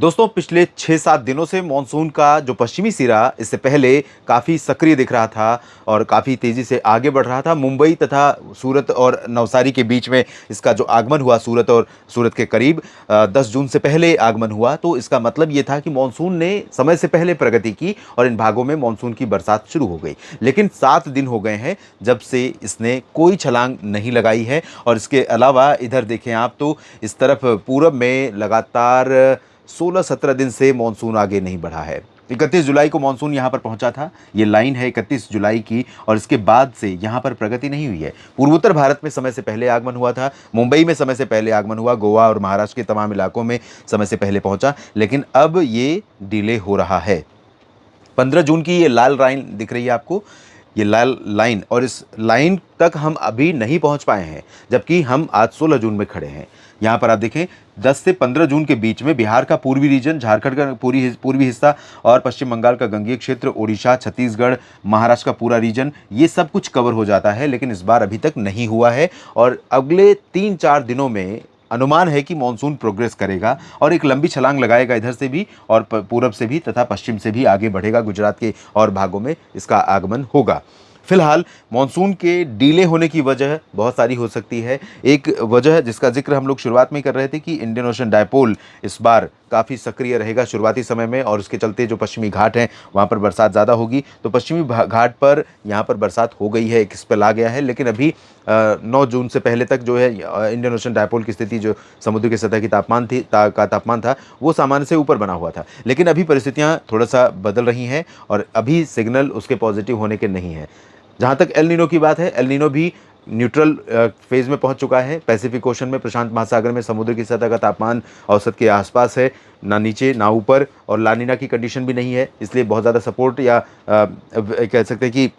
दोस्तों पिछले 6-7 दिनों से मॉनसून का जो पश्चिमी सिरा इससे पहले काफ़ी सक्रिय दिख रहा था और काफ़ी तेज़ी से आगे बढ़ रहा था। मुंबई तथा सूरत और नवसारी के बीच में इसका जो आगमन हुआ सूरत के करीब 10 जून से पहले आगमन हुआ, तो इसका मतलब ये था कि मॉनसून ने समय से पहले प्रगति की और इन भागों में मॉनसून की बरसात शुरू हो गई। लेकिन 7 दिन हो गए हैं जब से इसने कोई छलांग नहीं लगाई है। और इसके अलावा इधर देखें आप तो इस तरफ पूरब में लगातार 16-17 दिन से मॉनसून आगे नहीं बढ़ा है। 31 जुलाई को मॉनसून यहाँ पर पहुंचा था। ये लाइन है 31 जुलाई की और इसके बाद से यहाँ पर प्रगति नहीं हुई है। पूर्वोत्तर भारत में समय से पहले आगमन हुआ था, मुंबई में समय से पहले आगमन हुआ, गोवा और महाराष्ट्र के तमाम इलाकों में समय से पहले पहुंचा, लेकिन अब ये डिले हो रहा है। 15 जून की ये लाल लाइन दिख रही है आपको, ये लाल लाइन, और इस लाइन तक हम अभी नहीं पहुंच पाए हैं, जबकि हम आज 16 जून में खड़े हैं। यहाँ पर आप देखें 10 से 15 जून के बीच में बिहार का पूर्वी रीजन, झारखंड का पूर्वी हिस्सा और पश्चिम बंगाल का गंगेय क्षेत्र, ओडिशा, छत्तीसगढ़, महाराष्ट्र का पूरा रीजन, ये सब कुछ कवर हो जाता है, लेकिन इस बार अभी तक नहीं हुआ है। और अगले 3-4 दिनों में अनुमान है कि मॉनसून प्रोग्रेस करेगा और एक लंबी छलांग लगाएगा, इधर से भी और पूरब से भी तथा पश्चिम से भी आगे बढ़ेगा। गुजरात के और भागों में इसका आगमन होगा। फिलहाल मॉनसून के डिले होने की वजह बहुत सारी हो सकती है। एक वजह जिसका जिक्र हम लोग शुरुआत में ही कर रहे थे कि इंडियन ओशन डायपोल इस बार काफ़ी सक्रिय रहेगा शुरुआती समय में, और उसके चलते जो पश्चिमी घाट हैं वहाँ पर बरसात ज़्यादा होगी। तो पश्चिमी घाट पर यहाँ पर बरसात हो गई है, एक स्पेल आ गया है, लेकिन अभी 9 जून से पहले तक जो है इंडियन ओशन डायपोल की स्थिति, जो समुद्र की सतह की तापमान था वो सामान्य से ऊपर बना हुआ था। लेकिन अभी परिस्थितियाँ थोड़ा सा बदल रही हैं और अभी सिग्नल उसके पॉजिटिव होने के नहीं है। जहाँ तक एल नीनो की बात है, एल नीनो भी न्यूट्रल फेज में पहुंच चुका है। पैसिफिक ओशन में, प्रशांत महासागर में समुद्र की सतह का तापमान औसत के आसपास है, ना नीचे ना ऊपर, और लानिना की कंडीशन भी नहीं है, इसलिए बहुत ज़्यादा सपोर्ट या कह सकते हैं कि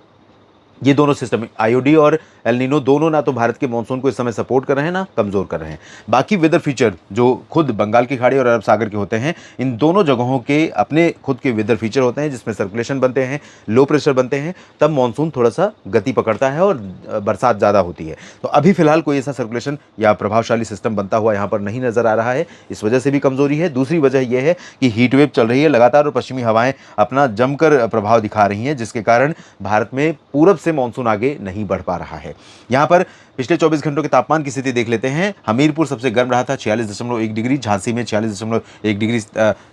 ये दोनों सिस्टम, आईओडी और एल नीनो, दोनों ना तो भारत के मानसून को इस समय सपोर्ट कर रहे हैं ना कमज़ोर कर रहे हैं। बाकी वेदर फीचर जो खुद बंगाल की खाड़ी और अरब सागर के होते हैं, इन दोनों जगहों के अपने खुद के वेदर फीचर होते हैं, जिसमें सर्कुलेशन बनते हैं, लो प्रेशर बनते हैं, तब मानसून थोड़ा सा गति पकड़ता है और बरसात ज़्यादा होती है। तो अभी फिलहाल कोई ऐसा सर्कुलेशन या प्रभावशाली सिस्टम बनता हुआ यहाँ पर नहीं नज़र आ रहा है, इस वजह से भी कमज़ोरी है। दूसरी वजह यह है कि हीट वेव चल रही है लगातार और पश्चिमी हवाएं अपना जमकर प्रभाव दिखा रही हैं, जिसके कारण भारत में पूरब से मानसून आगे नहीं बढ़ पा रहा है। यहाँ पर पिछले 24 घंटों के तापमान की स्थिति देख लेते हैं। हमीरपुर सबसे गर्म रहा था 46.1 डिग्री, झांसी में 46.1 डिग्री,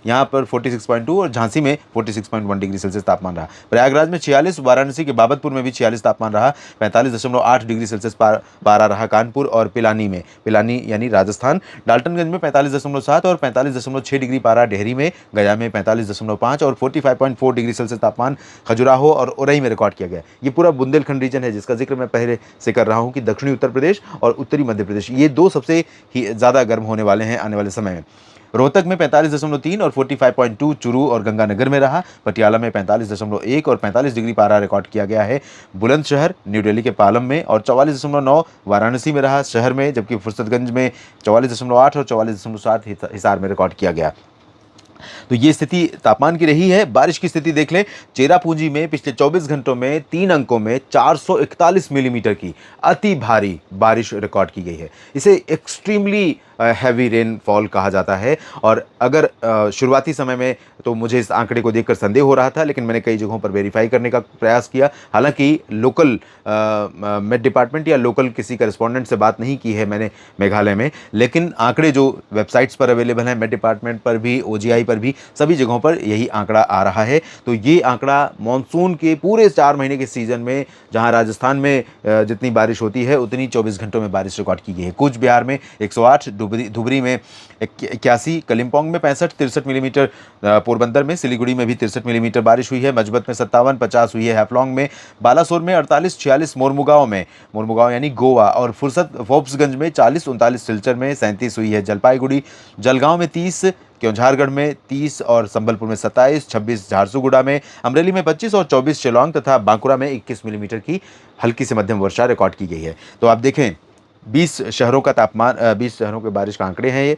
यहाँ पर 46.2, और झांसी में 46.1 डिग्री सेल्सियस तापमान रहा। प्रयागराज में 46, वाराणसी के बाबतपुर में भी 46 तापमान रहा। 45.8 डिग्री सेल्सियस पारा रहा कानपुर और पिलानी यानी राजस्थान। डाल्टनगंज में 45.7 और 45.6 डिग्री पारा डेहरी में। गया में 45.5 और 45.4 डिग्री सेल्सियस तापमान खजुराहो और उरई में रिकॉर्ड किया गया। ये पूरा बुंदेलखंड रीजन है, जिसका जिक्र मैं पहले से कर रहा हूँ कि दक्षिणी उत्तर प्रदेश और उत्तरी मध्य प्रदेश, ये दो सबसे ही ज़्यादा गर्म होने वाले हैं आने वाले समय में। रोहतक में 45.3 और 45.2 चूरू और गंगानगर में रहा। पटियाला में 45.1 और 45 डिग्री पारा रिकॉर्ड किया गया है। बुलंदशहर न्यू दिल्ली के पालम में और 44.9 वाराणसी में रहा शहर में, जबकि फुर्सतगंज में 44.8 और 44.7 हिसार में रिकॉर्ड किया गया। तो ये स्थिति तापमान की रही है। बारिश की स्थिति देख लें। चेरापूंजी में पिछले 24 घंटों में 3 अंकों में 441 मिलीमीटर की अति भारी बारिश रिकॉर्ड की गई है। इसे एक्सट्रीमली हैवी रेनफॉल कहा जाता है। और अगर शुरुआती समय में तो मुझे इस आंकड़े को देखकर संदेह हो रहा था, लेकिन मैंने कई जगहों पर वेरीफाई करने का प्रयास किया। हालांकि लोकल मेट डिपार्टमेंट या लोकल किसी करेस्पॉन्डेंट से बात नहीं की है मैंने मेघालय में, लेकिन आंकड़े जो वेबसाइट्स पर अवेलेबल हैं, मेट डिपार्टमेंट पर भी, ओजीआई पर भी, सभी जगहों पर यही आंकड़ा आ रहा है। तो ये आंकड़ा मानसून के पूरे 4 महीने के सीजन में, जहां राजस्थान में जितनी बारिश होती है उतनी 24 घंटों में बारिश रिकॉर्ड की गई है। कूच बिहार में 108, धुबरी में 81, कलिम्पोंग में 65-63 मिलीमीटर, पोरबंदर में, सिलीगुड़ी में भी 63 मिलीमीटर बारिश हुई है। मजबत में 57-50 हुई है। हैफलॉन्ग में, बालासोर में 48-46, मोरमुगांव यानी गोवा और फोर्ब्सगंज में 40-39, सिलचर में 37 हुई है। जलपाईगुड़ी, जलगांव में 30, क्योंझारगढ़ में 30 और संबलपुर में 27, 26 झारसुगुड़ा में, अमरेली में 25 और 24 शिलांग तथा बांकुरा में 21 मिलीमीटर की हल्की से मध्यम वर्षा रिकॉर्ड की गई है। तो आप देखें 20 शहरों का तापमान, 20 शहरों के बारिश का आंकड़े हैं ये।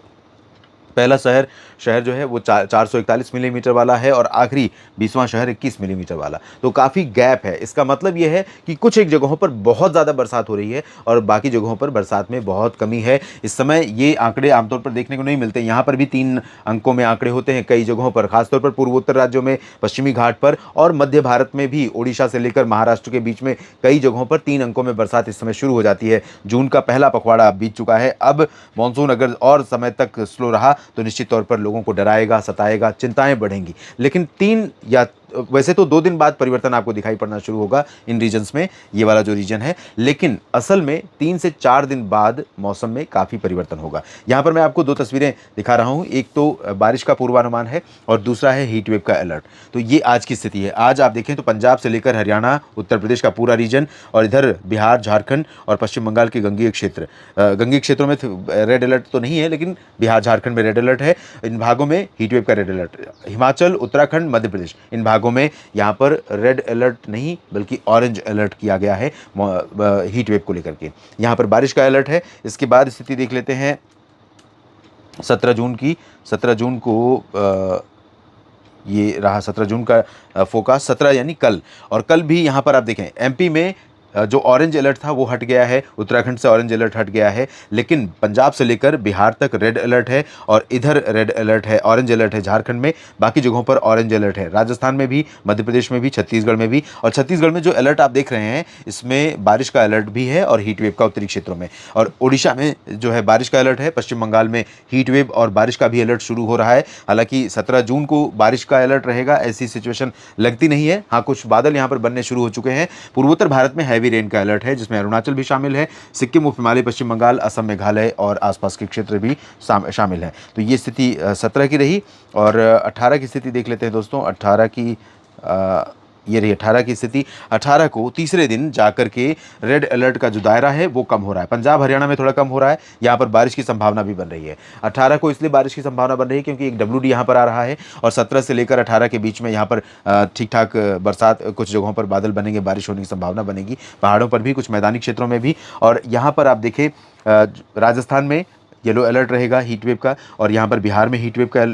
पहला शहर शहर जो है वो 441 मिलीमीटर वाला है और आखिरी 20वां शहर 21 मिलीमीटर वाला। तो काफ़ी गैप है। इसका मतलब ये है कि कुछ एक जगहों पर बहुत ज़्यादा बरसात हो रही है और बाकी जगहों पर बरसात में बहुत कमी है। इस समय ये आंकड़े आमतौर पर देखने को नहीं मिलते। यहाँ पर भी 3 अंकों में आंकड़े होते हैं कई जगहों पर, खासतौर पर पूर्वोत्तर राज्यों में, पश्चिमी घाट पर और मध्य भारत में भी, ओडिशा से लेकर महाराष्ट्र के बीच में कई जगहों पर 3 अंकों में बरसात इस समय शुरू हो जाती है। जून का पहला पखवाड़ा बीत चुका है। अब मानसून अगर और समय तक स्लो रहा तो निश्चित तौर पर लोगों को डराएगा, सताएगा, चिंताएं बढ़ेंगी। लेकिन 3 या वैसे तो 2 दिन बाद परिवर्तन आपको दिखाई पड़ना शुरू होगा इन रीजन्स में, ये वाला जो रीजन है, लेकिन असल में 3 से 4 दिन बाद मौसम में काफ़ी परिवर्तन होगा। यहाँ पर मैं आपको 2 तस्वीरें दिखा रहा हूँ। एक तो बारिश का पूर्वानुमान है और दूसरा है हीट वेव का अलर्ट। तो ये आज की स्थिति है। आज आप देखें तो पंजाब से लेकर हरियाणा, उत्तर प्रदेश का पूरा रीजन और इधर बिहार, झारखंड और पश्चिम बंगाल के गंगीय क्षेत्र, गंगीय क्षेत्रों में रेड अलर्ट तो नहीं है, लेकिन बिहार, झारखंड में रेड अलर्ट है। इन भागों में हीट वेव का रेड अलर्ट। हिमाचल, उत्तराखंड, मध्य प्रदेश, इन भागों में यहाँ पर रेड अलर्ट नहीं बल्कि ऑरेंज अलर्ट किया गया है हीट वेव को लेकर के। यहाँ पर बारिश का अलर्ट है। इसके बाद स्थिति देख लेते हैं 17 जून की। 17 जून को ये रहा 17 जून का फोकास, 17 यानी कल। और कल भी यहाँ पर आप देखें एमपी में जो ऑरेंज अलर्ट था वो हट गया है, उत्तराखंड से ऑरेंज अलर्ट हट गया है, लेकिन पंजाब से लेकर बिहार तक रेड अलर्ट है और इधर रेड अलर्ट है, ऑरेंज अलर्ट है झारखंड में। बाकी जगहों पर ऑरेंज अलर्ट है, राजस्थान में भी, मध्य प्रदेश में भी, छत्तीसगढ़ में भी। और छत्तीसगढ़ में जो अलर्ट आप देख रहे हैं इसमें बारिश का अलर्ट भी है और हीट वेव का उत्तरी क्षेत्रों में। और ओडिशा में जो है बारिश का अलर्ट है, पश्चिम बंगाल में हीट वेव और बारिश का भी अलर्ट शुरू हो रहा है। हालांकि 17 जून को बारिश का अलर्ट रहेगा ऐसी सिचुएशन लगती नहीं है। हाँ, कुछ बादल यहाँ पर बनने शुरू हो चुके हैं। पूर्वोत्तर भारत में हैवी रेन का अलर्ट है जिसमें अरुणाचल भी शामिल है, सिक्किम, उप हिमालय, पश्चिम बंगाल, असम, मेघालय और आसपास के क्षेत्र भी शामिल हैं। तो ये स्थिति 17 की रही। और 18 की स्थिति देख लेते हैं दोस्तों। 18 की ये रही 18 की स्थिति। 18 को तीसरे दिन जाकर के रेड अलर्ट का जो दायरा है वो कम हो रहा है। पंजाब, हरियाणा में थोड़ा कम हो रहा है। यहाँ पर बारिश की संभावना भी बन रही है। 18 को इसलिए बारिश की संभावना बन रही है क्योंकि एक WD यहाँ पर आ रहा है और 17 से लेकर 18 के बीच में यहाँ पर ठीक ठाक बरसात, कुछ जगहों पर बादल बनेंगे, बारिश होने की संभावना बनेगी, पहाड़ों पर भी, कुछ मैदानी क्षेत्रों में भी। और यहाँ पर आप देखें राजस्थान में येलो अलर्ट रहेगा हीट वेव का, और यहाँ पर बिहार में हीट वेव का,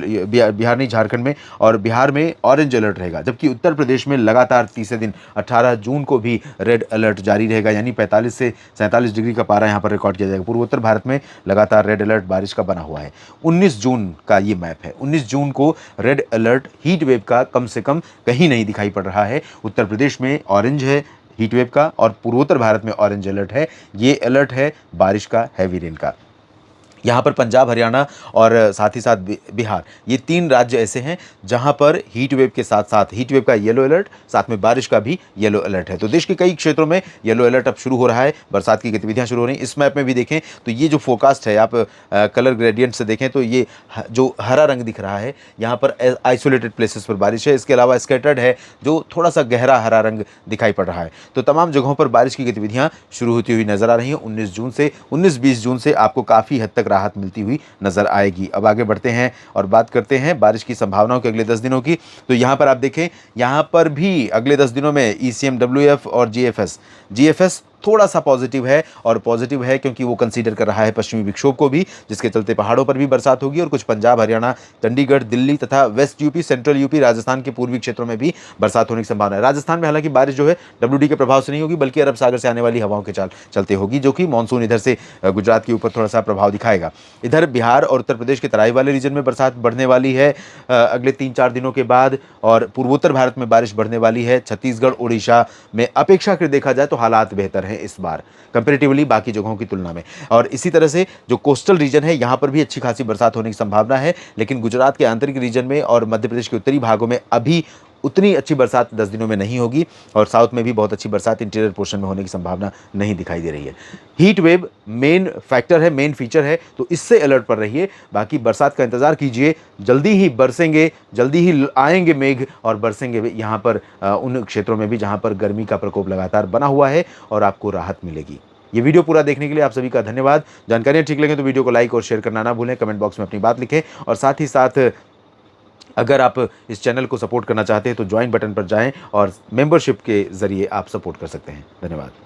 बिहार नहीं झारखंड में, और बिहार में ऑरेंज अलर्ट रहेगा। जबकि उत्तर प्रदेश में लगातार तीसरे दिन 18 जून को भी रेड अलर्ट जारी रहेगा, यानी 45 से 47 डिग्री का पारा यहाँ पर रिकॉर्ड किया जाएगा। पूर्वोत्तर भारत में लगातार रेड अलर्ट बारिश का बना हुआ है। 19 जून का ये मैप है। 19 जून को रेड अलर्ट हीट वेव का कम से कम कहीं नहीं दिखाई पड़ रहा है। उत्तर प्रदेश में ऑरेंज है हीट वेव का और पूर्वोत्तर भारत में ऑरेंज अलर्ट है। ये अलर्ट है बारिश का, हैवी रेन का। यहाँ पर पंजाब, हरियाणा और साथ ही साथ बिहार, ये 3 राज्य ऐसे हैं जहाँ पर हीट वेव के साथ साथ हीट वेव का येलो अलर्ट, साथ में बारिश का भी येलो अलर्ट है। तो देश के कई क्षेत्रों में येलो अलर्ट अब शुरू हो रहा है, बरसात की गतिविधियाँ शुरू हो रही हैं। इस मैप में भी देखें तो ये जो फोकास्ट है, आप कलर ग्रेडियंट से देखें तो ये जो हरा रंग दिख रहा है यहाँ पर आइसोलेटेड प्लेसेस पर बारिश है। इसके अलावा स्कैटर्ड है जो थोड़ा सा गहरा हरा रंग दिखाई पड़ रहा है। तो तमाम जगहों पर बारिश की गतिविधियाँ शुरू होती हुई नजर आ रही हैं। 19-20 जून से आपको काफ़ी हद तक राहत मिलती हुई नजर आएगी। अब आगे बढ़ते हैं और बात करते हैं बारिश की संभावनाओं के अगले 10 दिनों की। तो यहाँ पर आप देखें, यहाँ पर भी अगले 10 दिनों में ECMWF और GFS थोड़ा सा पॉजिटिव है, और पॉजिटिव है क्योंकि वो कंसीडर कर रहा है पश्चिमी विक्षोभ को भी, जिसके चलते पहाड़ों पर भी बरसात होगी और कुछ पंजाब, हरियाणा, चंडीगढ़, दिल्ली तथा west UP, central UP, Rajasthan के पूर्वी क्षेत्रों में भी बरसात होने की संभावना है। राजस्थान में हालांकि बारिश जो है WD के प्रभाव से नहीं होगी बल्कि अरब सागर से आने वाली हवाओं के चलते होगी, जो कि मानसून इधर से गुजरात के ऊपर थोड़ा सा प्रभाव दिखाएगा। इधर बिहार और उत्तर प्रदेश के तराई वाले रीजन में बरसात बढ़ने वाली है अगले 3-4 दिनों के बाद, और पूर्वोत्तर भारत में बारिश बढ़ने वाली है। छत्तीसगढ़, उड़ीसा में अपेक्षाकृत देखा जाए तो हालात बेहतर हैं इस बार कंपैरेटिवली बाकी जगहों की तुलना में। और इसी तरह से जो कोस्टल रीजन है यहाँ पर भी अच्छी खासी बरसात होने की संभावना है, लेकिन गुजरात के आंतरिक रीजन में और मध्य प्रदेश के उत्तरी भागों में अभी उतनी अच्छी बरसात 10 दिनों में नहीं होगी, और साउथ में भी बहुत अच्छी बरसात इंटीरियर पोर्शन में होने की संभावना नहीं दिखाई दे रही है। हीट वेव मेन फैक्टर है, मेन फीचर है, तो इससे अलर्ट पर रहिए। बाकी बरसात का इंतजार कीजिए, जल्दी ही बरसेंगे, जल्दी ही आएंगे मेघ और बरसेंगे यहाँ पर उन क्षेत्रों में भी जहाँ पर गर्मी का प्रकोप लगातार बना हुआ है, और आपको राहत मिलेगी। ये वीडियो पूरा देखने के लिए आप सभी का धन्यवाद। जानकारियाँ ठीक लगे तो वीडियो को लाइक और शेयर करना ना भूलें, कमेंट बॉक्स में अपनी बात लिखें, और साथ ही साथ अगर आप इस चैनल को सपोर्ट करना चाहते हैं तो ज्वाइन बटन पर जाएं और मेंबरशिप के ज़रिए आप सपोर्ट कर सकते हैं। धन्यवाद।